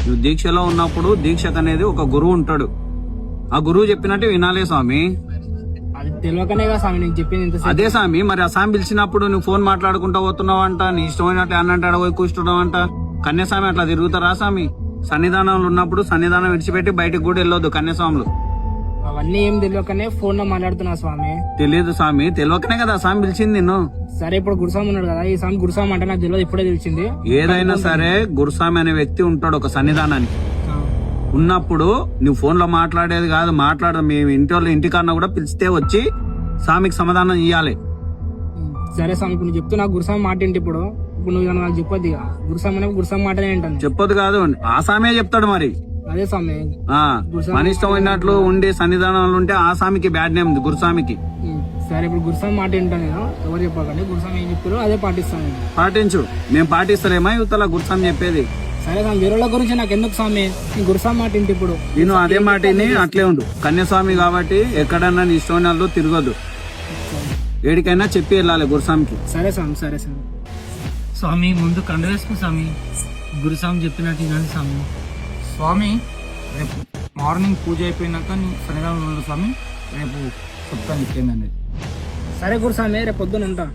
నువ్వు దీక్షలో ఉన్నప్పుడు దీక్షకు అనేది ఒక గురువు ఉంటాడు. ఆ గురువు చెప్పినట్టు వినాలే స్వామి. అది తెలియకనే కదా స్వామి నీకు చెప్పింది ఇంత. అదే స్వామి, మరి ఆ స్వామి పిలిచినప్పుడు నువ్వు ఫోన్ మాట్లాడుకుంటా పోతున్నావు అంట, నీ ఇష్టమైనట్లు అన్నంటే అడగోయి కూర్చున్నావు అంట. కన్యాస్వామి అట్లా తిరుగుతారా స్వామి? సన్నిధానంలో ఉన్నప్పుడు సన్నిధానం విడిచిపెట్టి బయటకు కూడా వెళ్ళొద్దు కన్యాస్వాములు. అవన్నీ ఏం తెలియకనే ఫోన్ లో మాట్లాడుతున్నా స్వామి. తెలియదు స్వామి, తెలియకనే కదా స్వామి పిలిచింది నిన్ను. సరే ఇప్పుడు గురుస్వామి ఉన్నాడు కదా, ఈ స్వామి గురుస్వామి అంటే నాకు తెలియదు, ఇప్పుడే తెలిసింది. ఏదైనా సరే గురుస్వామి అనే వ్యక్తి ఉంటాడు ఒక సన్నిధానానికి. ఉన్నప్పుడు నువ్వు ఫోన్ లో మాట్లాడేది కాదు, మాట్లాడదు. మీ ఇంటికన్నా కూడా పిలిస్తే వచ్చి స్వామికి సమాధానం ఇవ్వాలి. సరే స్వామి, ఇప్పుడు నువ్వు చెప్తూ నాకు గురుస్వామి మాట ఏంటి? ఇప్పుడు నువ్వు నాకు చెప్పొద్దు ఇక. గురుస్వామి అనే గురుస్వామి మాటనే ఏంటని చెప్పొద్దు కాదు, ఆ స్వామే చెప్తాడు. మరి అదే స్వామి, మన ఇష్టం అయినట్లు ఉండి సన్నిధానంలో ఉంటే ఆ స్వామికి బ్యాడ్ నేమ్ ఉంది, గురుస్వామికి. సరే ఇప్పుడు గురుస్వామి మాట ఏంటని ఎవరు చెప్పకండి, గురుస్వామి ఏం చెప్పారో అదే పాటిస్తాను. పాటించు. మేము పాటిస్తలేమా యువతల గురుస్వామి చెప్పేది? సరే స్వామి, వేరే వాళ్ళ గురించి నాకు ఎందుకు స్వామి? నీ గురుస్వామి మాట ఏంటి? ఇప్పుడు నేను అదే మాటని అట్లే ఉండు. కన్యాస్వామి కాబట్టి ఎక్కడన్నా నీ ఇష్టం అయిన తిరగదు, ఏడికైనా చెప్పి వెళ్ళాలి గురుస్వామికి. సరే స్వామి, సరే స్వామి. స్వామి ముందు కండ వేసుకో స్వామి, గురుస్వామి చెప్పినట్టు కానీ స్వామి. స్వామి రేపు మార్నింగ్ పూజ అయిపోయినాక నీ సన్నిధానంలో ఉండు స్వామి. రేపు చెప్తాను ఏంటనేది. సరే గురుస్వామి, రేపు పొద్దున ఉంటా.